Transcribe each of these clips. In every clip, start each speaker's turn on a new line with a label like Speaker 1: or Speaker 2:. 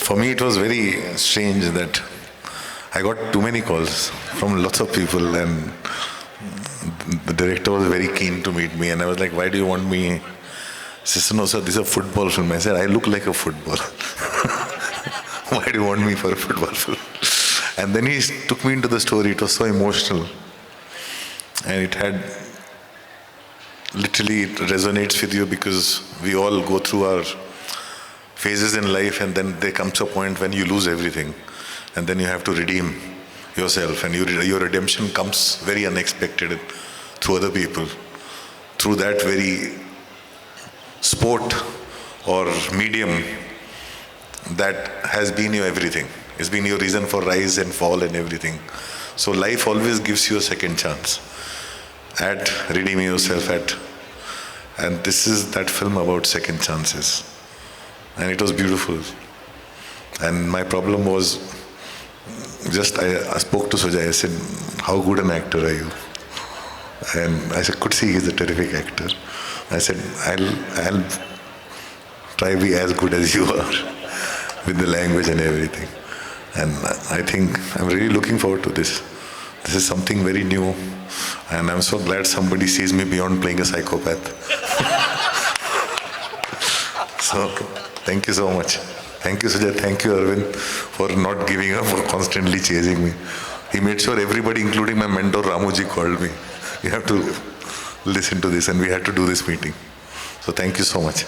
Speaker 1: For me, it was very strange that I got too many calls from lots of people, and the director was very keen to meet me. And I was like, "Why do you want me?" He said, "No, sir, this is a football film." I said, "I look like a football. Why do you want me for a football film?" And then he took me into the story. It was so emotional, and it had literally, it resonates with you because we all go through our phases in life, and then there comes a point when you lose everything, and then you have to redeem yourself, and your redemption comes very unexpected through other people, through that very sport or medium that has been your everything. It's been your reason for rise and fall and everything. So life always gives you a second chance at redeeming yourself and this is that film about second chances. And it was beautiful. And my problem was, I spoke to Sujay, I said, "How good an actor are you?" And I said, "Could see he's a terrific actor." I said, I'll try to be as good as you are with the language and everything. And I think I'm really looking forward to this. This is something very new. And I'm so glad somebody sees me beyond playing a psychopath. So, thank you so much. Thank you, Sujay. Thank you, Arvind, for not giving up, for constantly chasing me. He made sure everybody, including my mentor Ramuji, called me. You have to listen to this, and we had to do this meeting. So thank you so much.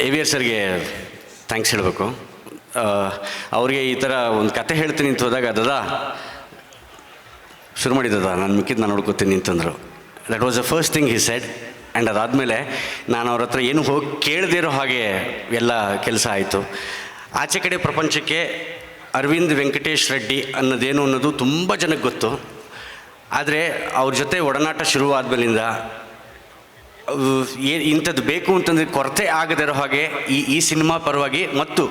Speaker 2: AVR ಸರ್ಗೆ thanks ಹೇಳಬೇಕು. ಅವ್ರಿಗೆ ಈ ಥರ ಒಂದು ಕತೆ ಹೇಳ್ತೀನಿ ಅಂತ ಹೋದಾಗ, "ದದಾ ಶುರು ಮಾಡಿದ್ದದ, ನಾನು ಮಿಕ್ಕಿದ್ದು ನಾನು ನೋಡ್ಕೋತೀನಿ" ಅಂತಂದರು. That was the first thing he said. And ಅದಾದಮೇಲೆ ನಾನು ಅವ್ರ ಹತ್ರ ಏನು ಹೋಗಿ ಕೇಳದೇ ಇರೋ ಹಾಗೆ ಎಲ್ಲ ಕೆಲಸ ಆಯಿತು. ಆಚೆ ಕಡೆ ಪ್ರಪಂಚಕ್ಕೆ ಅರವಿಂದ್ ವೆಂಕಟೇಶ್ ರೆಡ್ಡಿ ಅನ್ನೋದೇನು ಅನ್ನೋದು ತುಂಬ ಜನಕ್ಕೆ ಗೊತ್ತು. ಆದರೆ ಅವ್ರ ಜೊತೆ ಒಡನಾಟ ಶುರುವಾದ್ಮೇಲಿಂದ ಇಂಥದ್ದು ಬೇಕು ಅಂತಂದರೆ ಕೊರತೆ ಆಗದಿರೋ ಹಾಗೆ ಈ ಸಿನಿಮಾ ಪರವಾಗಿ ಮತ್ತು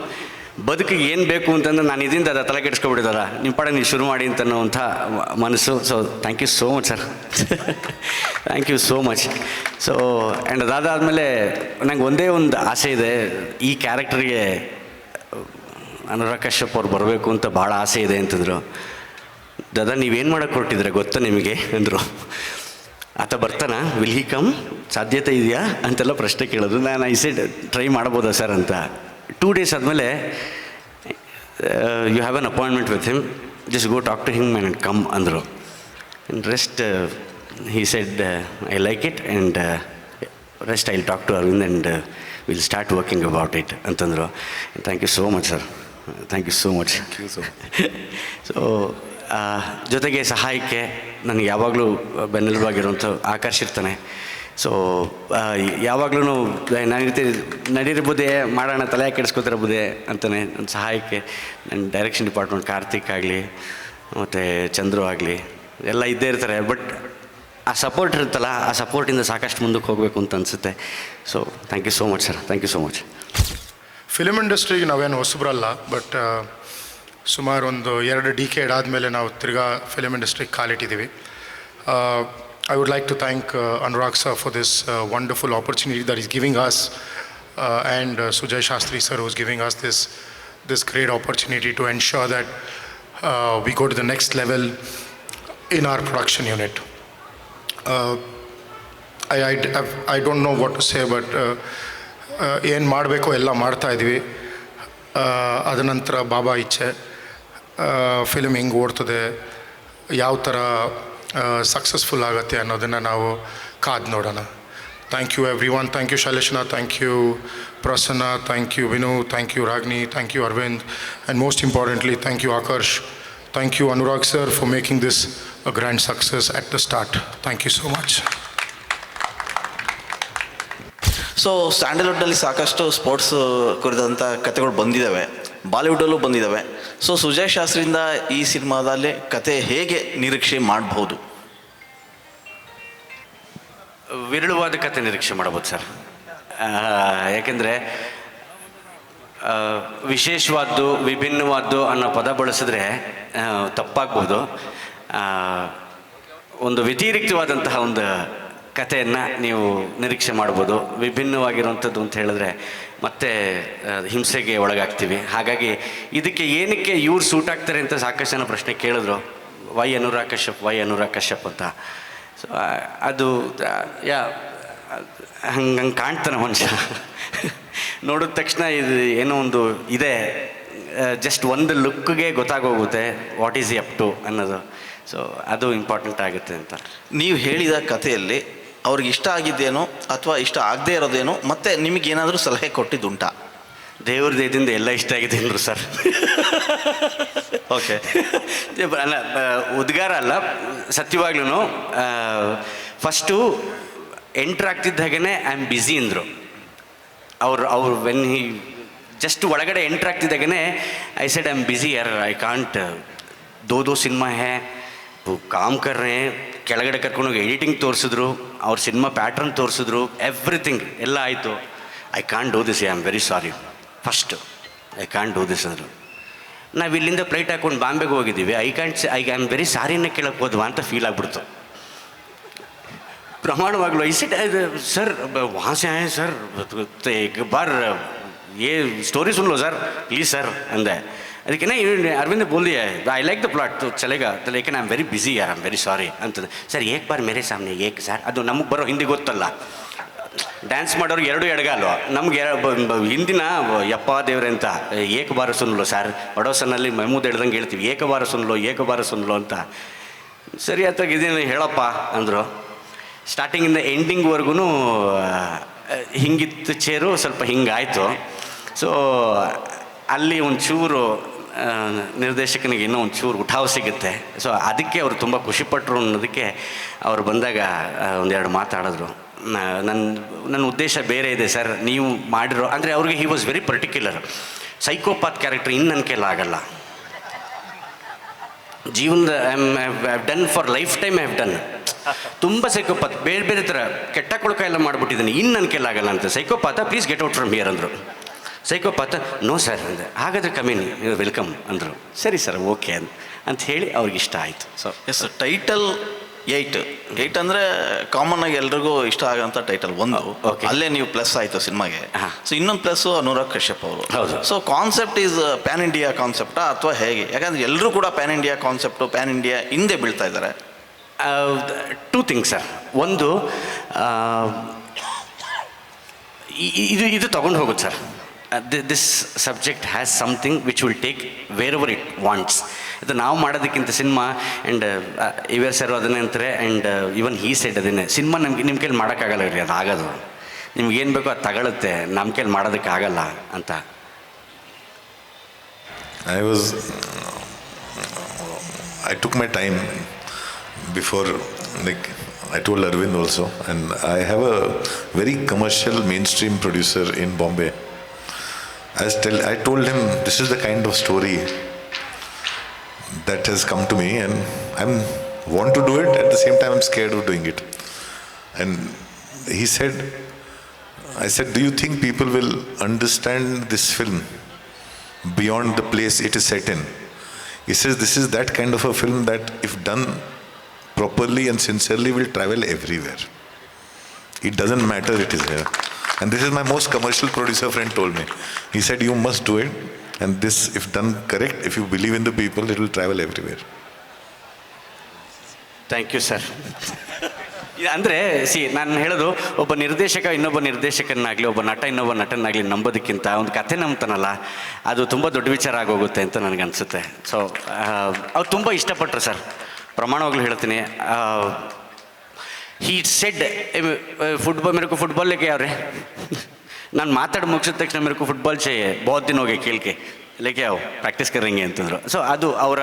Speaker 2: ಬದುಕಿಗೆ ಏನು ಬೇಕು ಅಂತಂದ್ರೆ ನಾನು ಇದರಿಂದ ಅದ ತಲೆ ಕೆಡಿಸ್ಕೊಬಿಟ್ಟಿದ್ದಾರ, ನಿಮ್ಮ ಪಡೆ ನೀವು ಶುರು ಮಾಡಿ ಅಂತನ್ನುವಂಥ ಮನಸ್ಸು. So thank you so much sir. Thank you so much. So and ಅದಾದಮೇಲೆ ನಂಗೆ ಒಂದೇ ಒಂದು ಆಸೆ ಇದೆ, ಈ ಕ್ಯಾರೆಕ್ಟರ್ಗೆ ಅನುರಾಗ್ ಕಶ್ಯಪ್ ಅವ್ರು ಬರಬೇಕು ಅಂತ ಭಾಳ ಆಸೆ ಇದೆ ಅಂತಂದರು. "ದಾದಾ ನೀವೇನು ಮಾಡೋಕ್ಕೆ ಹೊರಟಿದ್ರೆ ಗೊತ್ತಾ ನಿಮಗೆ?" ಅಂದರು. "ಆತ ಬರ್ತಾನ? Will he come? ಸಾಧ್ಯತೆ ಇದೆಯಾ?" ಅಂತೆಲ್ಲ ಪ್ರಶ್ನೆ ಕೇಳೋದು. ನಾನು ಐ ಸೆಡ್, "ಟ್ರೈ ಮಾಡ್ಬೋದಾ ಸರ್" ಅಂತ. 2 days ಆದಮೇಲೆ, "you have an appointment with him, just go talk to him and come" ಅಂದರು. And rest he said, "I like it and rest I will talk to Aravind and will start working about it" ಅಂತಂದರು. Thank you so much sir. Thank you so much. So ಜೊತೆಗೆ ಸಹಾಯಕ್ಕೆ ನನಗೆ ಯಾವಾಗಲೂ ಬೆನ್ನೆಲುಬಾಗಿರುವಂಥ ಆಕರ್ಷ್ ಇರ್ತಾನೆ. So ಯಾವಾಗಲೂ ನಾನು ನಡೀರ್ಬೋದೇ, ಮಾಡೋಣ, ತಲೆ ಕೆಡಿಸ್ಕೊತಿರ್ಬೋದೇ ಅಂತಾನೆ. ನನ್ನ ಸಹಾಯಕ್ಕೆ ನನ್ನ ಡೈರೆಕ್ಷನ್ ಡಿಪಾರ್ಟ್ಮೆಂಟ್ ಕಾರ್ತಿಕ್ ಆಗಲಿ ಮತ್ತು ಚಂದ್ರು ಆಗಲಿ ಎಲ್ಲ ಇದ್ದೇ ಇರ್ತಾರೆ. ಬಟ್ ಆ ಸಪೋರ್ಟ್ ಇರುತ್ತಲ್ಲ, ಆ ಸಪೋರ್ಟಿಂದ ಸಾಕಷ್ಟು ಮುಂದಕ್ಕೆ ಹೋಗಬೇಕು ಅಂತ ಅನಿಸುತ್ತೆ. So thank you so much sir. Thank you so much.
Speaker 3: Film ಇಂಡಸ್ಟ್ರಿಗೆ ನಾವೇನು ಹೊಸಬ್ರಲ್ಲ, ಬಟ್ ಸುಮಾರು ಒಂದು 2 ಡಿಕೇಡ್ ಆದಮೇಲೆ ನಾವು ತಿರ್ಗಾ ಫಿಲ್ಮ್ ಇಂಡಸ್ಟ್ರಿಗೆ ಕಾಲಿಟ್ಟಿದ್ದೀವಿ. I would like to thank Anurag sir for this wonderful opportunity that he's giving us, and Sujay Shastri sir who's giving us this great opportunity to ensure that we go to the next level in our production unit. I don't know what to say, but ಏನು ಮಾಡಬೇಕು ಎಲ್ಲ ಮಾಡ್ತಾಯಿದ್ವಿ. ಅದ ನಂತರ ಬಾಬಾ ಇಚ್ಛೆ, film ಹೆಂಗೆ ಓಡ್ತದೆ, ಯಾವ ಥರ ಸಕ್ಸಸ್ಫುಲ್ ಆಗುತ್ತೆ ಅನ್ನೋದನ್ನು ನಾವು ಕಾದು ನೋಡೋಣ. Thank you everyone. Thank you ಶೈಲೇಶ್ನ, thank you Prasanna, thank you Vinu, thank you Ragini, thank you Aravind, and most importantly thank you Akarsh Thank you, Anurag sir, for making this a grand success at the start. Thank you so much.
Speaker 4: So ಸ್ಯಾಂಡಲ್ವುಡ್ನಲ್ಲಿ ಸಾಕಷ್ಟು sports ಕುರಿತಂಥ ಕಥೆಗಳು ಬಂದಿದ್ದಾವೆ, ಬಾಲಿವುಡಲ್ಲೂ ಬಂದಿದ್ದಾವೆ. So Sujay ಶಾಸ್ತ್ರಿಯಿಂದ ಈ ಸಿನಿಮಾದಲ್ಲಿ ಕತೆ ಹೇಗೆ ನಿರೀಕ್ಷೆ ಮಾಡಬಹುದು?
Speaker 2: ವಿರಳವಾದ ಕತೆ ನಿರೀಕ್ಷೆ ಮಾಡ್ಬೋದು ಸರ್. ಯಾಕೆಂದರೆ ವಿಶೇಷವಾದ್ದು, ವಿಭಿನ್ನವಾದ್ದು ಅನ್ನೋ ಪದ ಬಳಸಿದ್ರೆ ತಪ್ಪಾಗ್ಬೋದು. ಒಂದು ವ್ಯತಿರಿಕ್ತವಾದಂತಹ ಒಂದು ಕಥೆಯನ್ನು ನೀವು ನಿರೀಕ್ಷೆ ಮಾಡ್ಬೋದು. ವಿಭಿನ್ನವಾಗಿರುವಂಥದ್ದು ಅಂತ ಹೇಳಿದ್ರೆ ಮತ್ತೆ ಹಿಂಸೆಗೆ ಒಳಗಾಗ್ತೀವಿ. ಹಾಗಾಗಿ ಇದಕ್ಕೆ ಏನಕ್ಕೆ ಇವ್ರು ಸೂಟ್ ಆಗ್ತಾರೆ ಅಂತ ಸಾಕಷ್ಟು ಜನ ಪ್ರಶ್ನೆ ಕೇಳಿದ್ರು, ವೈ ಅನುರಾಗ್ ಕಶ್ಯಪ್ ಅಂತ. ಸೊ ಅದು ಹಂಗೆ ಕಾಣ್ತಾನೆ ಮನುಷ್ಯ. ನೋಡಿದ ತಕ್ಷಣ ಇದು ಏನೋ ಒಂದು ಇದೆ, ಜಸ್ಟ್ ಒಂದು ಲುಕ್ಗೆ ಗೊತ್ತಾಗೋಗುತ್ತೆ ವಾಟ್ ಈಸ್ ಅಪ್ ಟು ಅನ್ನೋದು. ಸೊ ಅದು ಇಂಪಾರ್ಟೆಂಟ್ ಆಗುತ್ತೆ ಅಂತ.
Speaker 4: ನೀವು ಹೇಳಿದ ಕಥೆಯಲ್ಲಿ ಅವ್ರಿಗೆ ಇಷ್ಟ ಆಗಿದ್ದೇನೋ ಅಥವಾ ಇಷ್ಟ ಆಗದೇ ಇರೋದೇನೋ, ಮತ್ತು ನಿಮಗೇನಾದರೂ ಸಲಹೆ ಕೊಟ್ಟಿದ್ದುಂಟಾ?
Speaker 2: ದೇವ್ರ ದಯದಿಂದ ಎಲ್ಲ ಇಷ್ಟ ಆಗಿದೆ ಅಂದರು ಸರ್.
Speaker 4: ಓಕೆ.
Speaker 2: ಅಲ್ಲ, ಉದ್ಗಾರ ಅಲ್ಲ, ಸತ್ಯವಾಗ್ಲೂ ಫಸ್ಟು ಎಂಟ್ರ್ ಆಗ್ತಿದ್ದ ಹಾಗೇ ಐ ಆಮ್ ಬ್ಯುಸಿ ಅಂದರು ಅವ್ರು ವೆನ್ ಹಿ ಜಸ್ಟ್ ಒಳಗಡೆ ಎಂಟ್ರ್ ಆಗ್ತಿದ್ದಾಗೇ I said I am busy ಯಾರ್, ಐ ಕಾಂಟ್, ದೋ ಸಿನಿಮಾ ಹೇ ಕಾಮ್ ಕರ್ ರೇ. ಕೆಳಗಡೆ ಕರ್ಕೊಂಡೋಗಿ ಎಡಿಟಿಂಗ್ ತೋರಿಸಿದ್ರು, ಅವ್ರ ಸಿನಿಮಾ ಪ್ಯಾಟ್ರನ್ ತೋರಿಸಿದ್ರು, ಎವ್ರಿಥಿಂಗ್ ಎಲ್ಲ ಆಯಿತು. I can't do this, I am very sorry, first I can't do this ಅಂದರು. ನಾವು ಇಲ್ಲಿಂದ ಫ್ಲೈಟ್ ಹಾಕ್ಕೊಂಡು ಬಾಂಬೆಗೆ ಹೋಗಿದ್ದೀವಿ, ಐ ಆಮ್ ವೆರಿ ಸಾರಿನೇ ಕೇಳಕ್ಕೆ ಹೋದ್ವಾ ಅಂತ ಫೀಲ್ ಆಗ್ಬಿಡ್ತು. ಪ್ರಮಾಣವಾಗ್ಲೂ ಐ ಸೆಡ್ ಸರ್ ವहाँ से आए सर, तो एक बार ये स्टोरी सुन लो सर प्लीज़ सर अंदर. ಅದಕ್ಕೆ ಅರವಿಂದ್ ಬೋಲ್ದಿ ಐ ಲೈಕ್ ದ ಪ್ಲಾಟ್, तो चलेगा, तो लेकिन आई एम वेरी बिजी यार, आई एम वेरी सॉरी ಅಂತಂದೆ. ಸರ್ ಏಕ್ ಬಾರ್ ಮೇರೆ ಸಾಮನೆ ಏಕ್ ಸರ್, ಅದು ನಮಗೆ ಬರೋ ಹಿಂದಿ ಗೊತ್ತಲ್ಲ, ಡ್ಯಾನ್ಸ್ ಮಾಡೋರಿಗೆ ಎರಡು ಎಡಗಾಲು, ನಮ್ಗೆ ಹಿಂದಿನ ಯಪ್ಪ ದೇವ್ರೆ ಅಂತ ಏಕ ಬಾರ ಸುನ್ಲೋ ಸರ್, ಒಡೋಸನಲ್ಲಿ ಮೆಹಮೂದ್ ಹೇಳ್ದಂಗೆ ಹೇಳ್ತೀವಿ, ಏಕ ಬಾರ ಸುನ್ಲೋ ಅಂತ. ಸರಿ ಆತಾಗ ಇದೇನು ಹೇಳಪ್ಪ ಅಂದರು. ಸ್ಟಾರ್ಟಿಂಗಿಂದ ಎಂಡಿಂಗ್ವರೆಗೂ ಹಿಂಗಿತ್ತು ಚೇರು, ಸ್ವಲ್ಪ ಹಿಂಗಾಯಿತು. ಸೊ ಅಲ್ಲಿ ಒಂಚೂರು ನಿರ್ದೇಶಕನಿಗೆ ಇನ್ನೂ ಒಂಚೂರು ಉಠಾವ್ ಸಿಗುತ್ತೆ. ಸೊ ಅದಕ್ಕೆ ಅವರು ತುಂಬ ಖುಷಿಪಟ್ಟರು ಅನ್ನೋದಕ್ಕೆ ಅವ್ರು ಬಂದಾಗ ಒಂದೆರಡು ಮಾತಾಡಿದ್ರು. ನನ್ನ ಉದ್ದೇಶ ಬೇರೆ ಇದೆ ಸರ್, ನೀವು ಮಾಡಿರೋ ಅಂದರೆ ಅವ್ರಿಗೆ he was very particular. Psychopath character ಇನ್ನು ನನ್ನ ಕೈಲಿ ಆಗಲ್ಲ, ಜೀವನದ I have done for life time, I have done ತುಂಬ ಸೈಕೋಪಾತ್, ಬೇರೆ ಬೇರೆ ಥರ ಕೆಟ್ಟ ಕೊಳಕ ಎಲ್ಲ ಮಾಡಿಬಿಟ್ಟಿದ್ದೀನಿ, ಇನ್ನು ನನ್ನ ಕೈಲಿ ಆಗಲ್ಲ ಅಂತ. Psychopath please get out from here ಅಂದರು. ಸೈಕೋಪಾತ ನೋ ಸರ್ ಅಂದೆ. ಹಾಗಾದರೆ ಕಮಿನ್, ವೆಲ್ಕಮ್ ಅಂದರು. ಸರಿ ಸರ್ ಓಕೆ ಅಂತ ಹೇಳಿ ಅವ್ರಿಗೆ ಇಷ್ಟ ಆಯಿತು. ಸೊ
Speaker 4: ಎಸ್, ಟೈಟಲ್ 8 ಅಂದರೆ ಕಾಮನ್ ಆಗಿ ಎಲ್ರಿಗೂ ಇಷ್ಟ ಆಗೋಂಥ ಟೈಟಲ್ ಒಂದು.
Speaker 2: ಓಕೆ,
Speaker 4: ಅಲ್ಲೇ ನೀವು ಪ್ಲಸ್ ಆಯಿತು ಸಿನಿಮಾಗೆ. ಸೊ ಇನ್ನೊಂದು ಪ್ಲಸ್ಸು ಅನುರಾಗ್ ಕಶ್ಯಪ್ ಅವರು.
Speaker 2: ಹೌದು.
Speaker 4: So concept is pan India ಕಾನ್ಸೆಪ್ಟಾ ಅಥವಾ ಹೇಗೆ? ಯಾಕಂದರೆ ಎಲ್ಲರೂ ಕೂಡ pan India concept, pan India ಹಿಂದೆ ಬೀಳ್ತಾ ಇದ್ದಾರೆ.
Speaker 2: Two things sir. ಒಂದು ಇದು ತಗೊಂಡು ಹೋಗುತ್ತೆ sir. This subject has something which will take wherever it wants. ಇದು ನಾವು ಮಾಡೋದಕ್ಕಿಂತ ಸಿನಿಮಾ, ಆ್ಯಂಡ್ ಇವರು ಸರ್ ಅದನ್ನೇ ಅಂತಾರೆ, ಆ್ಯಂಡ್ ಇವನ್ ಹೀ ಸೈಡ್ ಅದನ್ನೇ, ಸಿನಿಮಾ ನಿಮ್ಮ ಕೈಲಿ ಮಾಡೋಕ್ಕಾಗಲ್ಲ ರೀ, ಅದು ಆಗೋದು ನಿಮ್ಗೇನು ಬೇಕೋ ಅದು ತಗೊಳುತ್ತೆ, ನಮ್ಮ ಕೈಲಿ ಮಾಡೋದಕ್ಕಾಗಲ್ಲ ಅಂತ.
Speaker 1: I took my time before, like I told Arvind also, and I have a very commercial mainstream producer in Bombay. I told him this is the kind of story that has come to me, and I want to do it. At the same time, I'm scared of doing it. And he said, I said, do you think people will understand this film beyond the place it is set in? He says, this is that kind of a film that, if done properly and sincerely, will travel everywhere. It doesn't matter it is here. And this is my most commercial producer friend told me. He said, you must do it. And this, if done correct, if you believe in the people, it will travel everywhere.
Speaker 2: Thank you sir. ಅಂದರೆ ನಾನು ಹೇಳೋದು, ಒಬ್ಬ ನಿರ್ದೇಶಕ ಇನ್ನೊಬ್ಬ ನಿರ್ದೇಶಕನಾಗಲಿ, ಒಬ್ಬ ನಟ ಇನ್ನೊಬ್ಬ ನಟನಾಗಲಿ ನಂಬೋದಕ್ಕಿಂತ ಒಂದು ಕಥೆ ನಂಬ್ತಾನಲ್ಲ, ಅದು ತುಂಬ ದೊಡ್ಡ ವಿಚಾರ ಆಗೋಗುತ್ತೆ ಅಂತ ನನಗನ್ಸುತ್ತೆ. ಸೊ ಅವ್ರು ತುಂಬ ಇಷ್ಟಪಟ್ಟರು ಸರ್, ಪ್ರಮಾಣವಾಗ್ಲೂ ಹೇಳ್ತೀನಿ. ही सेड फुटबॉल मेरे को फुटबॉल लेके आ रहे. ನಾನು ಮಾತಾಡಿ ಮುಗಿಸಿದ ತಕ್ಷಣ मेरे को फुटबॉल चाहिए, बहुत दिन हो गए खेल के. ಲೇಕೆ ಅವು ಪ್ರಾಕ್ಟೀಸ್ ಕರೆಂಗೆ ಅಂತಂದರು. ಸೊ ಅದು ಅವರ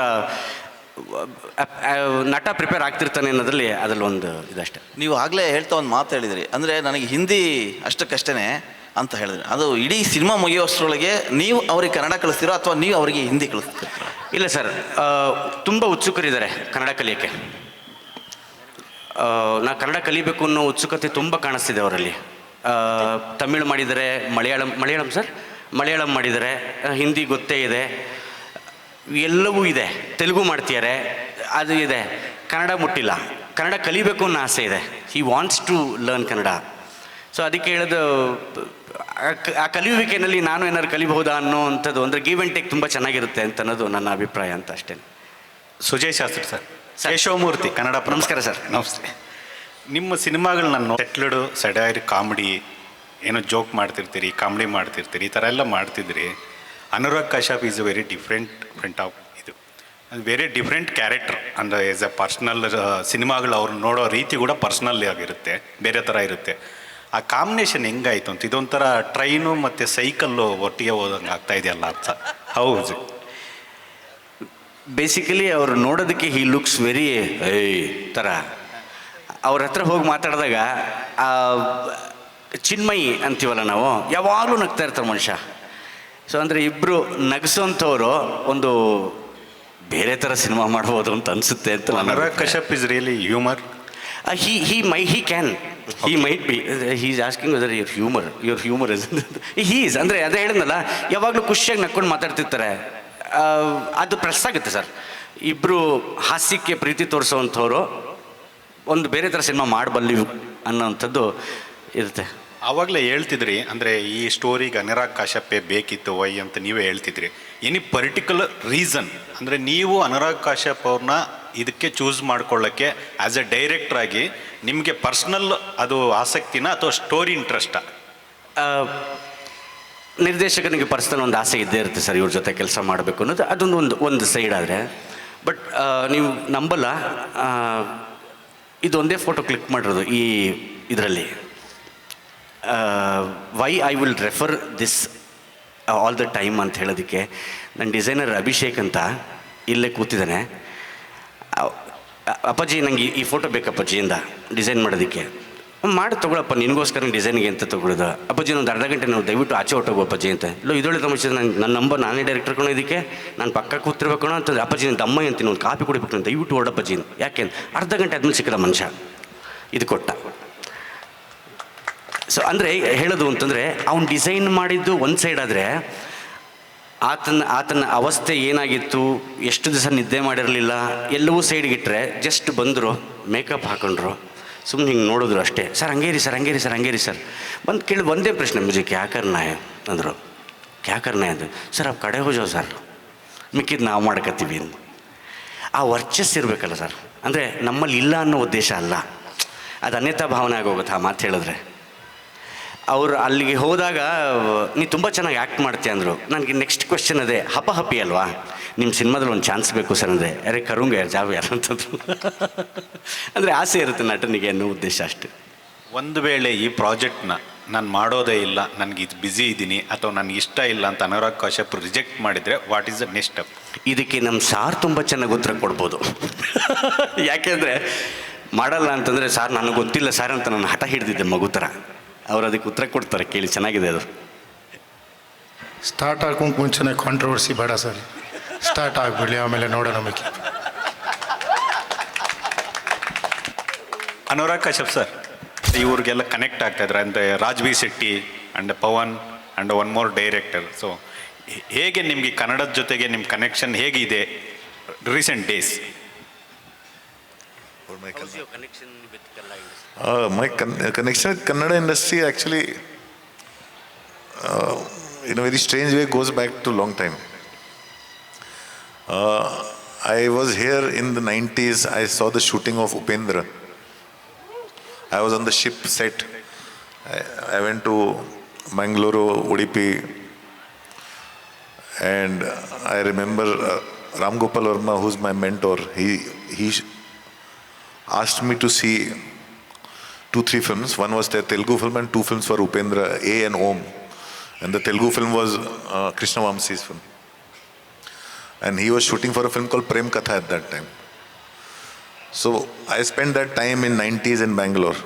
Speaker 2: ನಟ ಪ್ರಿಪೇರ್ ಆಗ್ತಿರ್ತಾನೆ ಅನ್ನೋದ್ರಲ್ಲಿ ಅದರಲ್ಲಿ ಒಂದು ಇದಷ್ಟೇ.
Speaker 4: ನೀವು ಆಗಲೇ ಹೇಳ್ತಾ ಒಂದು ಮಾತು ಹೇಳಿದ್ರಿ, ಅಂದರೆ ನನಗೆ ಹಿಂದಿ ಅಷ್ಟಕ್ಕಷ್ಟೇ ಅಂತ ಹೇಳಿದ್ರಿ. ಅದು ಇಡೀ ಸಿನಿಮಾ ಮುಗಿಯೋಷ್ಟರೊಳಗೆ ನೀವು ಅವ್ರಿಗೆ ಕನ್ನಡ ಕಲಿಸ್ತೀರೋ ಅಥವಾ ನೀವು ಅವರಿಗೆ ಹಿಂದಿ ಕಲಿಸ್ತೀರೋ?
Speaker 2: ಇಲ್ಲ ಸರ್, ತುಂಬ ಉತ್ಸುಕರಿದ್ದಾರೆ ಕನ್ನಡ ಕಲಿಯೋಕ್ಕೆ. ನಾ ಕನ್ನಡ ಕಲಿಬೇಕು ಅನ್ನೋ ಉತ್ಸುಕತೆ ತುಂಬ ಕಾಣಿಸ್ತಿದೆ ಅವರಲ್ಲಿ. ತಮಿಳು ಮಾಡಿದ್ದಾರೆ, ಮಲಯಾಳಂ ಸರ್, ಮಲಯಾಳಂ ಮಾಡಿದ್ದಾರೆ, ಹಿಂದಿ ಗೊತ್ತೇ ಇದೆ, ಎಲ್ಲವೂ ಇದೆ, ತೆಲುಗು ಮಾಡ್ತಿದ್ದಾರೆ, ಅದು ಇದೆ. ಕನ್ನಡ ಮುಟ್ಟಿಲ್ಲ, ಕನ್ನಡ ಕಲಿಬೇಕು ಅನ್ನೋ ಆಸೆ ಇದೆ. He wants to learn Kannada. So ಅದಕ್ಕೆ ಹೇಳೋದು, ಆ ಕಲಿಯುವಿಕೆಯಲ್ಲಿ ನಾನು ಏನಾದ್ರು ಕಲಿಬಹುದಾ ಅನ್ನೋವಂಥದ್ದು, ಅಂದರೆ ಗಿವ್ ಆ್ಯಂಡ್ ಟೇಕ್ ತುಂಬ ಚೆನ್ನಾಗಿರುತ್ತೆ ಅಂತ ಅನ್ನೋದು ನನ್ನ ಅಭಿಪ್ರಾಯ ಅಂತ ಅಷ್ಟೇ.
Speaker 5: ಸುಜಯ್ ಶಾಸ್ತ್ರಿ ಸರ್, ಕೇಶವಮೂರ್ತಿ, ಕನ್ನಡ.
Speaker 2: ನಮಸ್ಕಾರ ಸರ್.
Speaker 5: ನಮಸ್ತೆ. ನಿಮ್ಮ ಸಿನಿಮಾಗಳನ್ನ ಸೆಟ್ಲ್ಡು, ಸೆಡೈರ್, ಕಾಮಿಡಿ, ಏನೋ ಜೋಕ್ ಮಾಡ್ತಿರ್ತೀರಿ, ಕಾಮಿಡಿ ಮಾಡ್ತಿರ್ತೀರಿ, ಈ ಥರ ಎಲ್ಲ ಮಾಡ್ತಿದ್ರಿ. Anurag Kashyap is a very different of ಇದು ವೆರಿ ಡಿಫ್ರೆಂಟ್ ಕ್ಯಾರೆಕ್ಟರ್. ಅಂದರೆ ಆಸ್ ಎ ಪರ್ಸ್ನಲ್ ಸಿನಿಮಾಗಳು ಅವ್ರು ನೋಡೋ ರೀತಿ ಕೂಡ ಪರ್ಸ್ನಲ್ ಆಗಿರುತ್ತೆ, ಬೇರೆ ಥರ ಇರುತ್ತೆ. ಆ ಕಾಂಬಿನೇಷನ್ ಹೆಂಗಾಯಿತು ಅಂತ, ಇದೊಂಥರ ಟ್ರೈನು ಮತ್ತು ಸೈಕಲ್ಲು ಒಟ್ಟಿಗೆ ಹೋದಂಗೆ ಆಗ್ತಾ ಇದೆಯಲ್ಲ ಅಂತ. ಹೌದು,
Speaker 2: ಬೇಸಿಕಲಿ ಅವರು ನೋಡೋದಕ್ಕೆ ಹಿ ಲುಕ್ಸ್ ವೆರಿ ಥರ. ಅವ್ರ ಹತ್ರ ಹೋಗಿ ಮಾತಾಡಿದಾಗ ಚಿನ್ಮಯಿ ಅಂತೀವಲ್ಲ ನಾವು, ಯಾವಾಗಲೂ ನಗ್ತಾ ಇರ್ತಾರೆ ಮನುಷ್ಯ. ಸೊ ಅಂದರೆ ಇಬ್ಬರು ನಗಿಸೋಂಥವ್ರು ಒಂದು ಬೇರೆ ಥರ ಸಿನಿಮಾ ಮಾಡ್ಬೋದು ಅಂತ ಅನಿಸುತ್ತೆ ಅಂತ.
Speaker 5: Anurag Kashyap is really humour.
Speaker 2: he might be. He's asking whether your humor is he is, ಅಂದರೆ ಅದೇ ಹೇಳಿದ್ನಲ್ಲ, ಯಾವಾಗಲೂ ಖುಷಿಯಾಗಿ ನಕ್ಕೊಂಡು ಮಾತಾಡ್ತಿರ್ತಾರೆ. ಅದು ಪ್ರೆಸ್ ಆಗುತ್ತೆ ಸರ್. ಇಬ್ಬರು ಹಾಸ್ಯಕ್ಕೆ ಪ್ರೀತಿ ತೋರಿಸೋವಂಥವ್ರು ಒಂದು ಬೇರೆ ಥರ ಸಿನಿಮಾ ಮಾಡಬಲ್ಲಿ ಅನ್ನೋವಂಥದ್ದು ಇರುತ್ತೆ.
Speaker 5: ಆವಾಗಲೇ ಹೇಳ್ತಿದ್ರಿ, ಅಂದರೆ ಈ ಸ್ಟೋರಿಗೆ ಅನುರಾಗ್ ಕಶ್ಯಪೇ ಬೇಕಿತ್ತು ವೈ ಅಂತ ನೀವೇ ಹೇಳ್ತಿದ್ರಿ. ಎನಿ ಪರ್ಟಿಕ್ಯುಲರ್ ರೀಸನ್, ಅಂದರೆ ನೀವು ಅನುರಾಗ್ ಕಶ್ಯಪ್ ಅವ್ರನ್ನ ಇದಕ್ಕೆ ಚೂಸ್ ಮಾಡ್ಕೊಳ್ಳೋಕ್ಕೆ ಆ್ಯಸ್ ಎ ಡೈರೆಕ್ಟ್ರ್ ಆಗಿ ನಿಮಗೆ ಪರ್ಸ್ನಲ್ ಅದು ಆಸಕ್ತಿನ ಅಥವಾ ಸ್ಟೋರಿ ಇಂಟ್ರೆಸ್ಟಾ?
Speaker 2: ನಿರ್ದೇಶಕನಿಗೆ ಪರ್ಸ್ನಲ್ ಒಂದು ಆಸೆ ಇದ್ದೇ ಇರುತ್ತೆ ಸರ್, ಇವ್ರ ಜೊತೆ ಕೆಲಸ ಮಾಡಬೇಕು ಅನ್ನೋದು. ಅದೊಂದು ಒಂದು ಸೈಡ್ ಆದರೆ, ಬಟ್ ನೀವು ನಂಬಲ್ಲ, ಇದೊಂದೇ ಫೋಟೋ ಕ್ಲಿಕ್ ಮಾಡಿರೋದು ಈ ಇದರಲ್ಲಿ. Why I will refer this all the time ಅಂತ ಹೇಳೋದಕ್ಕೆ, ನನ್ನ ಡಿಸೈನರ್ ಅಭಿಷೇಕ್ ಅಂತ ಇಲ್ಲೇ ಕೂತಿದ್ದಾನೆ. ಅಪ್ಪಾಜಿ ನನಗೆ ಈ ಫೋಟೋ ಬೇಕಪ್ಪಾಜಿಯಿಂದ ಡಿಸೈನ್ ಮಾಡೋದಕ್ಕೆ. ಮಾಡಿ ತೊಗೊಳಪ್ಪ, ನಿನಗೋಸ್ಕರ ಡಿಸೈನ್ಗೆ ಅಂತ ತೊಗೊಳೋದು. ಅಪ್ಪಾಜಿ ಒಂದು ಅರ್ಧ ಗಂಟೆ ನಾವು ದಯವಿಟ್ಟು ಆಚೆ ಹೊಟ್ಟೋಗು ಅಪ್ಪಾಜಿ ಅಂತ. ಇಲ್ಲ ಇದೊಳ್ಳೆ ತಮಾಷೆ, ನನ್ನ ನಂಬರ್ ನಾನೇ ಡೈರೆಕ್ಟರ್ ಕಣೋ, ಇದಕ್ಕೆ ನಾನು ಪಕ್ಕ ಕೂತಿರ್ಬೇಕು ಅಂತಂದ್ರೆ, ಅಪ್ಪಾಜಿ ನನ್ನ ದಮ್ಮ ಅಂತೀನಿ, ಒಂದು ಕಾಪಿ ಕುಡಿಬೇಕು ನಾನು, ದಯವಿಟ್ಟು ಹೊರಡಪ್ಪಾಜಿ. ಯಾಕೆ ಅರ್ಧ ಗಂಟೆ ಆದ್ಮೇಲೆ ಸಿಕ್ಕದ ಮನುಷ್ಯ ಇದು ಕೊಟ್ಟ. ಸೊ ಅಂದರೆ ಹೇಳೋದು ಅಂತಂದರೆ, ಅವ್ನು ಡಿಸೈನ್ ಮಾಡಿದ್ದು ಒಂದು ಸೈಡ್ ಆದರೆ, ಆತನ ಅವಸ್ಥೆ ಏನಾಗಿತ್ತು, ಎಷ್ಟು ದಿವಸ ನಿದ್ದೆ ಮಾಡಿರಲಿಲ್ಲ, ಎಲ್ಲವೂ ಸೈಡ್ಗಿಟ್ರೆ ಜಸ್ಟ್ ಬಂದರು, ಮೇಕಪ್ ಹಾಕೊಂಡ್ರು, ಸುಮ್ಮನೆ ಹಿಂಗೆ ನೋಡಿದ್ರು ಅಷ್ಟೇ. Sir Hungary sir, Hungary sir, Hungary sir. ಬಂದು ಕೇಳಿ ಒಂದೇ ಪ್ರಶ್ನೆ, ಮುಜೆ ಕ್ಯಾ ಕರ್ನಾ ಹೈ ಅಂದರು. ಕ್ಯಾ ಕರ್ನಾ ಅಂದು ಸರ್, ಅವು ಕಡೆ ಹೋಜೋ ಸರ್, ಮಿಕ್ಕಿದ್ದು ನಾವು ಮಾಡ್ಕೊತೀವಿ ಅಂದು. ಆ ವರ್ಚಸ್ ಇರಬೇಕಲ್ಲ ಸರ್, ಅಂದರೆ ನಮ್ಮಲ್ಲಿ ಇಲ್ಲ ಅನ್ನೋ ಉದ್ದೇಶ ಅಲ್ಲ, ಅದು ಅನ್ಯತಾ ಭಾವನೆ ಆಗೋಗುತ್ತೆ ಆ ಮಾತು ಹೇಳಿದ್ರೆ. ಅವರು ಅಲ್ಲಿಗೆ ಹೋದಾಗ ನೀ ತುಂಬ ಚೆನ್ನಾಗಿ ಆ್ಯಕ್ಟ್ ಮಾಡ್ತೀಯ ಅಂದರು. ನನಗೆ ನೆಕ್ಸ್ಟ್ ಕ್ವೆಶ್ಚನ್ ಅದೇ, ಹಪ್ಪಿ ಅಲ್ವಾ, ನಿಮ್ಮ ಸಿನಿಮಾದಲ್ಲಿ ಒಂದು ಚಾನ್ಸ್ ಬೇಕು ಸರ್ ಅಂದರೆ, ಅರೆ ಕರುಂಗ ಯಾರು ಜಾಬ್ ಯಾರು ಅಂತಂದ್ರು. ಅಂದರೆ ಆಸೆ ಇರುತ್ತೆ ನಟನಿಗೆ ಅನ್ನೋ ಉದ್ದೇಶ ಅಷ್ಟೇ.
Speaker 5: ಒಂದು ವೇಳೆ ಈ ಪ್ರಾಜೆಕ್ಟ್ನ ನಾನು ಮಾಡೋದೇ ಇಲ್ಲ, ನನಗೆ ಇದು ಬ್ಯುಸಿ ಇದ್ದೀನಿ ಅಥವಾ ನನಗೆ ಇಷ್ಟ ಇಲ್ಲ ಅಂತ ಅನುರಾಗ್ ಕಶ್ಯಪ್ ರಿಜೆಕ್ಟ್ ಮಾಡಿದರೆ, what is the next step?
Speaker 2: ಇದಕ್ಕೆ ನಮ್ಮ ಸಾರ್ ತುಂಬ ಚೆನ್ನಾಗಿ ಉತ್ತರ ಕೊಡ್ಬೋದು. ಯಾಕೆಂದರೆ ಮಾಡಲ್ಲ ಅಂತಂದರೆ, ಸಾರ್ ನನಗೆ ಗೊತ್ತಿಲ್ಲ ಸಾರ್ ಅಂತ ನಾನು ಹಠ ಹಿಡಿದಿದ್ದೆ ಮಗು ಥರ. ಅವ್ರು ಅದಕ್ಕೆ ಉತ್ತರ ಕೊಡ್ತಾರೆ, ಕೇಳಿ ಚೆನ್ನಾಗಿದೆ ಅದು.
Speaker 3: ಸ್ಟಾರ್ಟ್ ಆಗೋಕ್ಕೆ ಮುಂಚೆನೇ ಕಾಂಟ್ರವರ್ಸಿ ಬೇಡ ಸರ್, ಸ್ಟಾರ್ಟ್ ಆಗಿಬಿಡಲಿ, ಆಮೇಲೆ ನೋಡೋಣ ಮಿಕ್ಕಿ.
Speaker 5: ಅನುರಾಗ್ ಕಶ್ಯಪ್ ಸರ್, ಇವ್ರಿಗೆಲ್ಲ ಕನೆಕ್ಟ್ ಆಗ್ತಾಯಿದ್ರೆ, ಅಂದರೆ Raj B Shetty and Pavan and one more director. So ಹೇಗೆ ನಿಮಗೆ ಕನ್ನಡದ ಜೊತೆಗೆ ನಿಮ್ಮ ಕನೆಕ್ಷನ್ ಹೇಗಿದೆ recent days?
Speaker 1: My connection with Kannada industry actually, in a very strange way, goes back to long time. I was here in the 90s. I saw the shooting of Upendra. I was on the ship set. I went to Mangaluru, Udupi, and I remember Ram Gopal Verma, who's my mentor. He asked me to see 2-3 films. One was their Telugu film and 2 films for Upendra, A and Om. And the Telugu film was Krishna Vamsi's film. and he was shooting for a film called Prem Katha at that time. So I spent that time in 90s in Bangalore.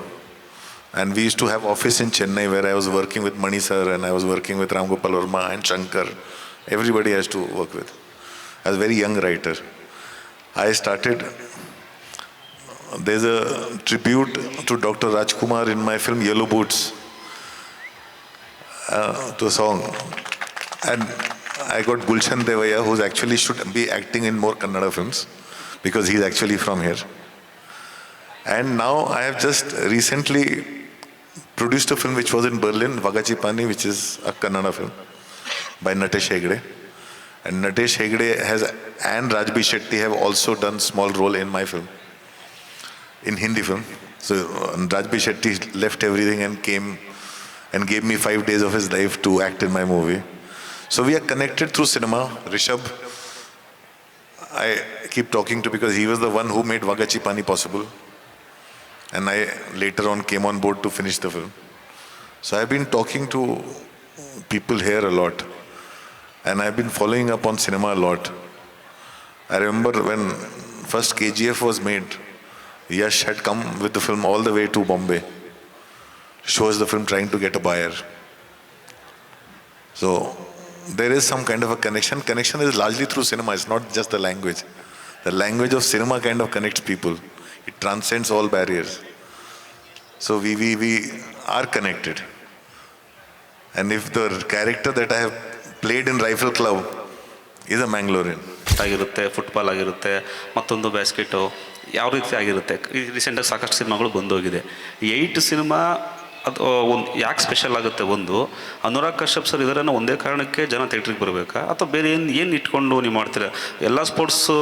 Speaker 1: And we used to have office in Chennai where I was working with Mani sir and I was working with Ram Gopal Verma and Shankar. Everybody has to work with. I was a very young writer. I started, there's a tribute to Dr. Rajkumar in my film Yellow Boots, to a song. And I got Gulshan Devaya, who's actually should be acting in more Kannada films because he's actually from here. And now I have just recently produced a film which was in Berlin, Vagachi Pani, which is a Kannada film by Natesh Hegde. And Natesh Hegde and Rajbi Shetty have also done small role in my film, in Hindi film. So Rajbi Shetty left everything and came and gave me 5 days of his life to act in my movie. So we are connected through cinema. Rishabh, I keep talking to because he was the one who made Vagachi Pani possible. And I later on came on board to finish the film. So I've been talking to people here a lot. And I've been following up on cinema a lot. I remember when first KGF was made, Yash had come with the film all the way to Bombay. Shows the film trying to get a buyer. So there is some kind of a connection. Connection is largely through cinema. It's not just the language. The language of cinema kind of connects people. It transcends all barriers. So we are connected. And if the character that I have played in Rifle Club is a Mangalorean.
Speaker 6: ಆಗಿರುತ್ತೆ, football ಆಗಿರುತ್ತೆ, ಮತ್ತೊಂದು basket, ಯಾವ ರೀತಿ ಆಗಿರುತ್ತೆ. ರೀಸೆಂಟಾಗಿ ಸಾಕಷ್ಟು ಸಿನಿಮಾಗಳು ಬಂದೋಗಿದೆ. 8 cinema ಅದು ಒಂದು ಯಾಕೆ ಸ್ಪೆಷಲ್ ಆಗುತ್ತೆ? ಒಂದು, ಅನುರಾಗ್ ಕಶ್ಯಪ್ ಸರ್ ಇದರ ಒಂದೇ ಕಾರಣಕ್ಕೆ ಜನ ಥಿಯೇಟ್ರಿಗೆ ಬರಬೇಕಾ ಅಥವಾ ಬೇರೆ ಏನು ಇಟ್ಕೊಂಡು ನೀವು ಮಾಡ್ತೀರಾ? ಎಲ್ಲ ಸ್ಪೋರ್ಟ್ಸು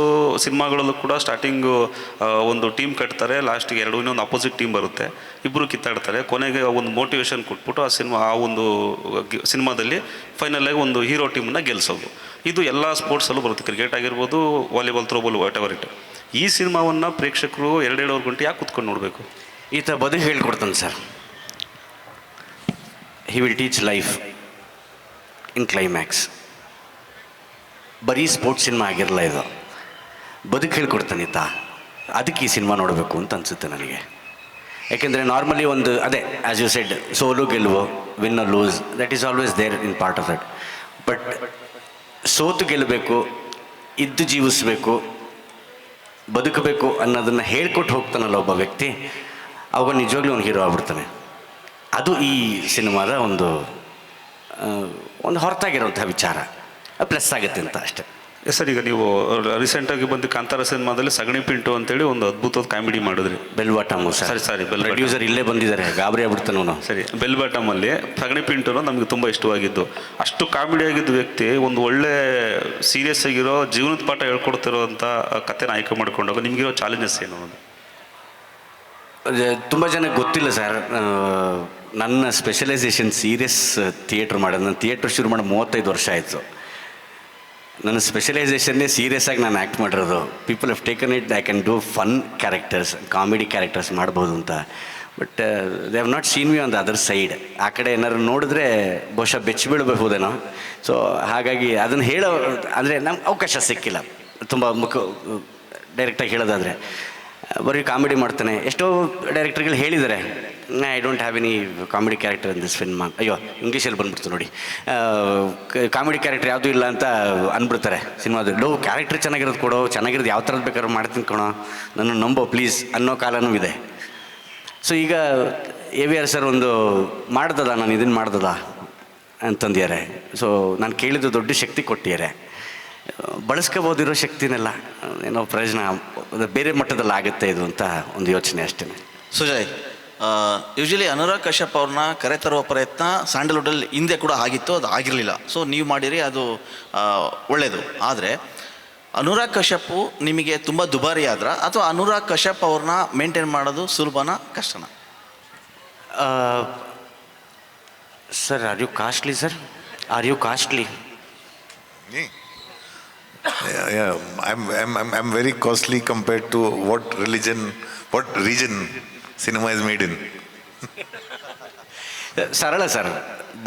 Speaker 6: ಸಿನಿಮಾಗಳಲ್ಲೂ ಕೂಡ ಸ್ಟಾರ್ಟಿಂಗು ಒಂದು ಟೀಮ್ ಕಟ್ತಾರೆ, ಲಾಸ್ಟಿಗೆ ಇನ್ನೊಂದು ಅಪೋಸಿಟ್ ಟೀಮ್ ಬರುತ್ತೆ, ಇಬ್ಬರು ಕಿತ್ತಾಡ್ತಾರೆ, ಕೊನೆಗೆ ಒಂದು ಮೋಟಿವೇಶನ್ ಕೊಟ್ಬಿಟ್ಟು ಆ ಒಂದು ಸಿನಿಮಾದಲ್ಲಿ ಫೈನಲಾಗಿ ಒಂದು ಹೀರೋ ಟೀಮನ್ನ ಗೆಲ್ಲಿಸೋದು. ಇದು ಎಲ್ಲ ಸ್ಪೋರ್ಟ್ಸಲ್ಲೂ ಬರುತ್ತೆ. ಕ್ರಿಕೆಟ್ ಆಗಿರ್ಬೋದು, volleyball, throwball, what ever it. ಈ ಸಿನಿಮಾವನ್ನು ಪ್ರೇಕ್ಷಕರು 2.5 ಗಂಟೆ ಯಾಕೆ ಕುತ್ಕೊಂಡು ನೋಡಬೇಕು?
Speaker 2: ಈತ ಬದುಕು ಹೇಳ್ಕೊಡ್ತಾನೆ sir. He will teach life in climax. ಬರೀ ಸ್ಪೋರ್ಟ್ಸ್ ಸಿನಿಮಾ ಆಗಿರಲ್ಲ ಇದು, ಬದುಕು ಹೇಳ್ಕೊಡ್ತಾನೆ ಈತ. ಅದಕ್ಕೆ ಈ ಸಿನಿಮಾ ನೋಡಬೇಕು ಅಂತ ಅನಿಸುತ್ತೆ ನನಗೆ. ಯಾಕೆಂದರೆ ನಾರ್ಮಲಿ ಒಂದು ಅದೇ ಆ್ಯಸ್ ಯು ಸೆಡ್, ಸೋಲು ಗೆಲುವು, win or lose, that is always there in part of that. But ಸೋತು ಗೆಲ್ಲಬೇಕು, ಇದ್ದು ಜೀವಿಸಬೇಕು, ಬದುಕಬೇಕು ಅನ್ನೋದನ್ನು ಹೇಳ್ಕೊಟ್ಟು ಹೋಗ್ತಾನಲ್ಲ ಒಬ್ಬ ವ್ಯಕ್ತಿ, ಅವಾಗ ನಿಜವಾಗ್ಲೂ ಒಂದು ಹೀರೋ ಆಗ್ಬಿಡ್ತಾನೆ. ಅದು ಈ ಸಿನಿಮಾದ ಒಂದು ಹೊರತಾಗಿರೋಂಥ ವಿಚಾರ, ಪ್ಲಸ್ ಆಗುತ್ತೆ ಅಂತ ಅಷ್ಟೇ.
Speaker 6: ಸರ್, ಈಗ ನೀವು ರೀಸೆಂಟಾಗಿ ಬಂದು ಕಾಂತಾರ ಸಿನಿಮಾದಲ್ಲಿ ಸಗಣಿ ಪಿಂಟು ಅಂತೇಳಿ ಒಂದು ಅದ್ಭುತವಾದ ಕಾಮಿಡಿ ಮಾಡಿದ್ರಿ.
Speaker 2: ಬೆಲ್ ಬಾಟಮ್ ಸಾರಿ ಪ್ರೊಡ್ಯೂಸರ್ ಇಲ್ಲೇ ಬಂದಿದ್ದಾರೆ, ಗಾಬರಿ ಆಗ್ಬಿಡ್ತಾನೆ ಅವನು.
Speaker 6: ಸರಿ, ಬೆಲ್ ಬಾಟಮಲ್ಲಿ ಸಗಣಿ ಪಿಂಟು ನಮಗೆ ತುಂಬ ಇಷ್ಟವಾಗಿದ್ದು. ಅಷ್ಟು ಕಾಮಿಡಿ ಆಗಿದ್ದ ವ್ಯಕ್ತಿ ಒಂದು ಒಳ್ಳೆ ಸೀರಿಯಸ್ ಆಗಿರೋ ಜೀವನದ ಪಾಠ ಹೇಳ್ಕೊಡ್ತಿರೋ ಅಂಥ ಕಥೆನ ಆಯ್ಕೆ ಮಾಡ್ಕೊಂಡಾಗ ನಿಮಗಿರೋ ಚಾಲೆಂಜಸ್ ಏನು?
Speaker 2: ತುಂಬ ಜನಕ್ಕೆ ಗೊತ್ತಿಲ್ಲ ಸರ್, ನನ್ನ ಸ್ಪೆಷಲೈಸೇಷನ್ ಸೀರಿಯಸ್ ಥಿಯೇಟ್ರ್ ಮಾಡೋದು. ನಾನು ಥಿಯೇಟ್ರ್ ಶುರು ಮಾಡಿ 35 ವರ್ಷ ಆಯಿತು. ನನ್ನ ಸ್ಪೆಷಲೈಸೇಷನ್ನೇ ಸೀರಿಯಸ್ ಆಗಿ ನಾನು ಆ್ಯಕ್ಟ್ ಮಾಡಿರೋದು. People have taken it, I can do fun characters, comedy characters ಮಾಡ್ಬೋದು ಅಂತ. But they have not seen me on the other side. ಆ ಕಡೆ ಏನಾದ್ರು ನೋಡಿದ್ರೆ ಬಹುಶಃ ಬೆಚ್ಚಿ ಬೀಳಬಹುದೇನೋ. ಸೊ ಹಾಗಾಗಿ ಅದನ್ನು ಹೇಳೋ ಅಂದರೆ ನಮ್ಗೆ ಅವಕಾಶ ಸಿಕ್ಕಿಲ್ಲ. ತುಂಬ ಡೈರೆಕ್ಟಾಗಿ ಹೇಳೋದಾದರೆ ಬರೀ ಕಾಮಿಡಿ ಮಾಡ್ತಾನೆ. ಎಷ್ಟೋ ಡೈರೆಕ್ಟರ್ಗಳು ಹೇಳಿದ್ದಾರೆ, I don't have any comedy character in this film. ಅಯ್ಯೋ, ಇಂಗ್ಲೀಷಲ್ಲಿ ಬಂದ್ಬಿಡ್ತು ನೋಡಿ, ಕಾಮಿಡಿ ಕ್ಯಾರೆಕ್ಟರ್ ಯಾವುದೂ ಇಲ್ಲ ಅಂತ ಅಂದ್ಬಿಡ್ತಾರೆ ಸಿನಿಮಾದಲ್ಲಿ. ಕ್ಯಾರೆಕ್ಟರ್ ಚೆನ್ನಾಗಿರೋದು ಕೊಡೋ, ಚೆನ್ನಾಗಿರೋದು ಯಾವ ಥರದ್ದು ಬೇಕಾದ್ರೂ ಮಾಡ್ತೀನಿ ಕೊಡೋ, ನನ್ನ ನಂಬೋ ಪ್ಲೀಸ್ ಅನ್ನೋ ಕಾಲನೂ ಇದೆ. ಸೊ ಈಗ AVR ಸರ್ ಒಂದು ಮಾಡ್ದದ, ನಾನು ಇದನ್ನು ಮಾಡ್ದದ ಅಂತಂದಿದ್ದಾರೆ. ಸೊ ನಾನು ಕೇಳಿದ್ದು ದೊಡ್ಡ ಶಕ್ತಿ ಕೊಟ್ಟಿದ್ದಾರೆ. ಬಳಸ್ಕೋಬೋದಿರೋ ಶಕ್ತಿನೆಲ್ಲ ಏನೋ ಪ್ರಯೋಜನ ಬೇರೆ ಮಟ್ಟದಲ್ಲಿ ಆಗುತ್ತೆ ಇದು ಅಂತ ಒಂದು ಯೋಚನೆ ಅಷ್ಟೇ.
Speaker 4: ಸುಜಯ್, ಯೂಶ್ವಲಿ ಅನುರಾಗ್ ಕಶ್ಯಪ್ ಅವ್ರನ್ನ ಕರೆತರುವ ಪ್ರಯತ್ನ ಸ್ಯಾಂಡಲ್ವುಡಲ್ಲಿ ಹಿಂದೆ ಕೂಡ ಆಗಿತ್ತು, ಅದು ಆಗಿರಲಿಲ್ಲ. ಸೊ ನೀವು ಮಾಡಿರಿ, ಅದು ಒಳ್ಳೆಯದು. ಆದರೆ ಅನುರಾಗ್ ಕಶ್ಯಪ್ ನಿಮಗೆ ತುಂಬ ದುಬಾರಿ ಆದ್ರ ಅಥವಾ ಅನುರಾಗ್ ಕಶ್ಯಪ್ ಅವ್ರನ್ನ ಮೇಂಟೈನ್ ಮಾಡೋದು ಸುಲಭನಾ ಕಷ್ಟನಾ?
Speaker 2: Sir, are you costly sir? Are you costly?
Speaker 1: Yeah, I'm very costly compared to what region cinema is made in.
Speaker 2: ಸರಳ ಸರ್,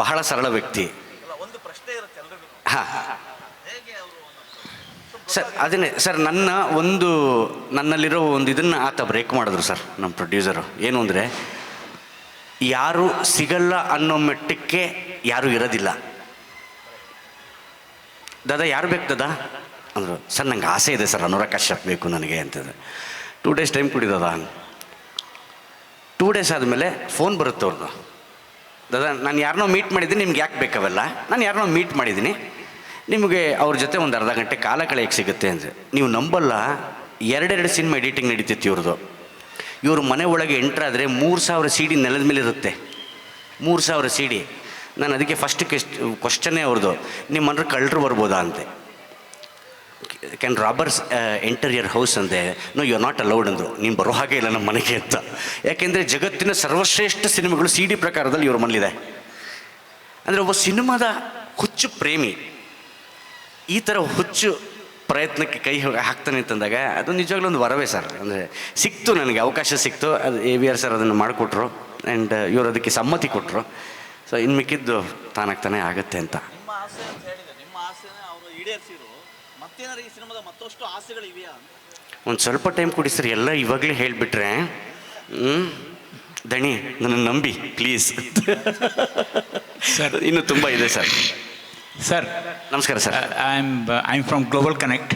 Speaker 2: ಬಹಳ ಸರಳ ವ್ಯಕ್ತಿ. ಸರ್ ಅದನ್ನೇ ಸರ್ ನನ್ನಲ್ಲಿರೋ ಒಂದು ಇದನ್ನು ಆತ ಬ್ರೇಕ್ ಮಾಡಿದ್ರು ಸರ್ ನಮ್ಮ ಪ್ರೊಡ್ಯೂಸರು. ಏನು ಅಂದರೆ ಯಾರು ಸಿಗಲ್ಲ ಅನ್ನೋ ಮಟ್ಟಕ್ಕೆ ಯಾರೂ ಇರೋದಿಲ್ಲ. ದಾದಾ ಯಾರು ಬೇಕು ದಾದಾ ಅಂದರು. ಸರ್ ನಂಗೆ ಆಸೆ ಇದೆ ಸರ್, ಅನುರಾಗ್ ಕಶ್ಯಪ್ ಬೇಕು ನನಗೆ ಅಂತಂದರೆ. 2 days ಟೈಮ್ ಕೊಡಿ ದಾದಾ. 2 days ಆದಮೇಲೆ ಫೋನ್ ಬರುತ್ತೆ ಅವ್ರದ್ದು. ದಾದಾ ನಾನು ಯಾರನ್ನೋ ಮೀಟ್ ಮಾಡಿದ್ದೀನಿ, ನಿಮ್ಗೆ ಯಾಕೆ ಬೇಕಾವೆಲ್ಲ? ನಾನು ಯಾರನ್ನೋ ಮೀಟ್ ಮಾಡಿದ್ದೀನಿ, ನಿಮಗೆ ಅವ್ರ ಜೊತೆ ಒಂದು ಅರ್ಧ ಗಂಟೆ ಕಾಲ ಕಳೆಯಕ್ಕೆ ಸಿಗುತ್ತೆ ಅಂದರೆ. ನೀವು ನಂಬಲ್ಲ, 2 ಸಿನಿಮಾ ಎಡಿಟಿಂಗ್ ನಡೀತಿತ್ತು ಇವ್ರದ್ದು. ಇವ್ರ ಮನೆ ಒಳಗೆ ಎಂಟ್ರಾದರೆ 3000 CD ನೆಲದ ಮೇಲೆ ಇರುತ್ತೆ. 3000 CD. ನಾನು ಅದಕ್ಕೆ ಫಸ್ಟ್ ಕ್ವಶನ್ನೇ ಅವ್ರದ್ದು, ನಿಮ್ಮ ಮನೆ ಕಳ್ಳರು ಬರ್ಬೋದಾ ಅಂತೆ. Can robbers enter your house ಅಂದೆ. No you are not allowed ಅಂದರು. ನೀನು ಬರೋ ಹಾಗೆ ಇಲ್ಲ ನಮ್ಮ ಮನೆಗೆ ಅಂತ. ಯಾಕೆಂದರೆ ಜಗತ್ತಿನ ಸರ್ವಶ್ರೇಷ್ಠ ಸಿನಿಮಾಗಳು CD ಪ್ರಕಾರದಲ್ಲಿ ಇವ್ರ ಮನೇಲಿದೆ. ಅಂದರೆ ಒಬ್ಬ ಸಿನಿಮಾದ ಹುಚ್ಚು ಪ್ರೇಮಿ ಈ ಥರ ಹುಚ್ಚು ಪ್ರಯತ್ನಕ್ಕೆ ಕೈ ಹಾಕ್ತಾನೆ ಅಂತಂದಾಗ ಅದು ನಿಜವಾಗ್ಲೂ ಒಂದು ವರವೇ ಸರ್. ಅಂದರೆ ಸಿಕ್ತು, ನನಗೆ ಅವಕಾಶ ಸಿಕ್ತು. ಅದು AVR ಸರ್ ಅದನ್ನು ಮಾಡಿಕೊಟ್ರು ಆ್ಯಂಡ್ ಇವರು ಅದಕ್ಕೆ ಸಮ್ಮತಿ ಕೊಟ್ಟರು. ಸೊ ಇನ್ನು ಮಿಕ್ಕಿದ್ದು ತಾನಾಗ್ತಾನೆ ಆಗುತ್ತೆ ಅಂತ.
Speaker 4: ನಿಮ್ಮ ಆಸೆ ಅಂತ ಹೇಳಿದೆ, ನಿಮ್ಮ ಆಸೆನೇ ಅವರು ಈಡೇರಿಸಿರು. ಮತ್ತೇನಾರು ಈ ಸಿನಿಮಾದ ಮತ್ತಷ್ಟು ಆಸೆಗಳಿವೆಯಾ?
Speaker 2: ಒಂದು ಸ್ವಲ್ಪ ಟೈಮ್ ಕೊಡಿ ಸರ್, ಎಲ್ಲ ಇವಾಗಲೇ ಹೇಳಿಬಿಟ್ರೆ ದಣಿ ನನ್ನನ್ನು ನಂಬಿ ಪ್ಲೀಸ್.
Speaker 7: ಸರ್
Speaker 2: ಇನ್ನೂ ತುಂಬ ಇದೆ ಸರ್.
Speaker 7: ಸರ್
Speaker 2: ನಮಸ್ಕಾರ sir.
Speaker 7: I'm from Global Connect.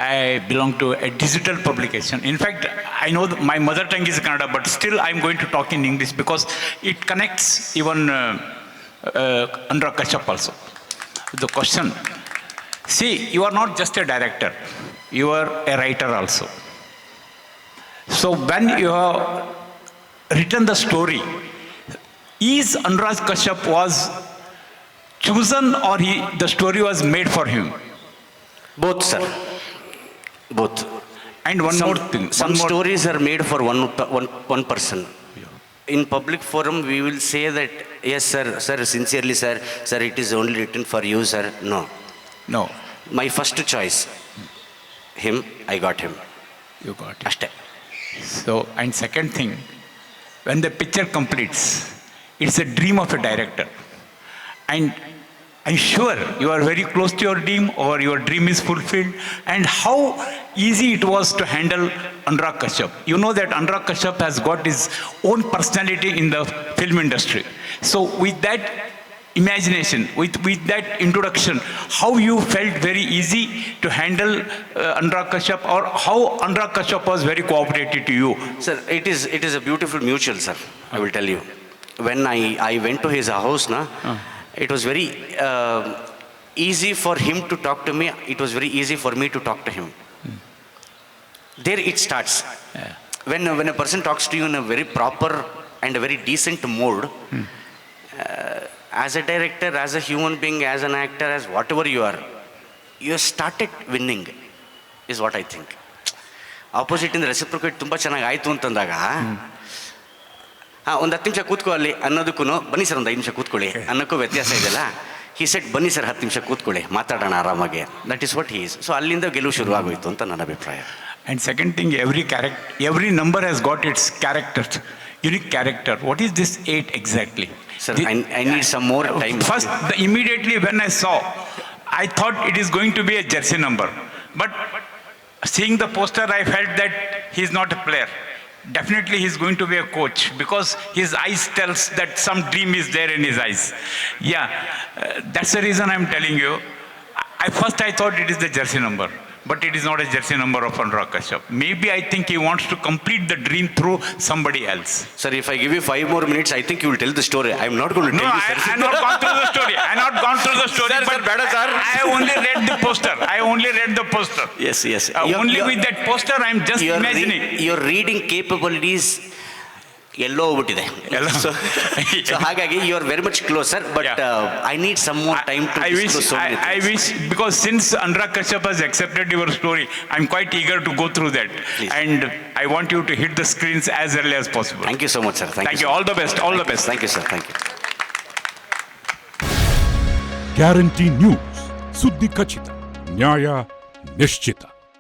Speaker 7: I belong to a digital publication. In fact, I know my mother tongue is Kannada, but still I'm going to talk in English because it connects even Anurag Kashyap also. The question, see, you are not just a director, you are a writer also. So when you have written the story, is Anurag Kashyap was chosen or the story was made for him?
Speaker 2: Both sir, both.
Speaker 7: And one more thing.
Speaker 2: Some stories are made for one person. In public forum we will say that yes sir, sincerely sir, it is only written for you sir. No. My first choice, him, I got him.
Speaker 7: You got it.
Speaker 2: Ashte.
Speaker 7: So, and second thing, when the picture completes, it's a dream of a director. And I'm sure you are very close to your dream, or your dream is fulfilled. And how easy it was to handle Anurag Kashyap. You know that Anurag Kashyap has got his own personality in the film industry. So with that imagination, with that introduction, how you felt very easy to handle Anurag Kashyap, or how Anurag Kashyap was very cooperative to you?
Speaker 2: Sir, it is a beautiful mutual sir. I will tell you. When I went to his house na. It was very easy for him to talk to me. It was very easy for me to talk to him. There it starts.
Speaker 7: Yeah.
Speaker 2: When a person talks to you in a very proper and a very decent mode, as a director, as a human being, as an actor, as whatever you are, you started winning, is what I think. Opposite in the reciprocate ತುಂಬ ಚೆನ್ನಾಗಿ ಆಯಿತು ಅಂತಂದಾಗ ಒಂದು 10 ನಿಮಿಷ ಕೂತ್ಕೊ ಅಲ್ಲಿ ಅನ್ನೋದಕ್ಕೂ ಬನ್ನಿ sir ಒಂದು 5 ನಿಮಿಷ ಕೂತ್ಕೊಳ್ಳಿ ಅನ್ನೋಕ್ಕೂ ವ್ಯತ್ಯಾಸ ಇದೆಯಲ್ಲ. ಹಿ ಸೆಟ್ ಬನ್ನಿ ಸರ್ 10 ನಿಮಿಷ ಕೂತ್ಕೊಳ್ಳಿ ಮಾತಾಡೋಣ ಆರಾಮಾಗಿ. That is what he is. So ಅಲ್ಲಿಂದ ಗೆಲುವು ಶುರುವಾಗೋಯಿತು ಅಂತ ನನ್ನ ಅಭಿಪ್ರಾಯ.
Speaker 7: And second thing, every number has got its character, unique character. What is this 8 exactly?
Speaker 2: Sir, I need some more time.
Speaker 7: First, immediately when I saw, I thought it is going to be a jersey number. But seeing the poster, I felt that he is not a player. Definitely he is going to be a coach, because his eyes tells that some dream is there in his eyes. Yeah, that's the reason I'm telling you. First I thought it is the jersey number, but it is not a jersey number of Anurag Kashyap. Maybe I think he wants to complete the dream through somebody else.
Speaker 2: Sir, if I give you 5 more minutes, I think you will tell the story. I'm not going to tell you.
Speaker 7: I have not gone through the story. I have not gone through the story.
Speaker 2: Sir, better, sir.
Speaker 7: I have only read the poster.
Speaker 2: Yes.
Speaker 7: Only with that poster I'm just imagining.
Speaker 2: Your reading capabilities ಎಲ್ಲೋ ಹೋಗ್ಬಿಟ್ಟಿದೆ. So ಹಾಗಾಗಿ you are very much closer, but I need some more time to
Speaker 7: I wish, because since Anurag Kashyap has accepted your story, I'm quite eager to go through that.
Speaker 2: Please.
Speaker 7: And I want you to hit the screens as early as possible.
Speaker 2: Thank you so much sir.
Speaker 7: Thank you. All the best.
Speaker 2: Thank you sir. Thank you.
Speaker 8: Guarantee news, ಸುದ್ದಿ ಖಚಿತ, ನ್ಯಾಯ ನಿಶ್ಚಿತ.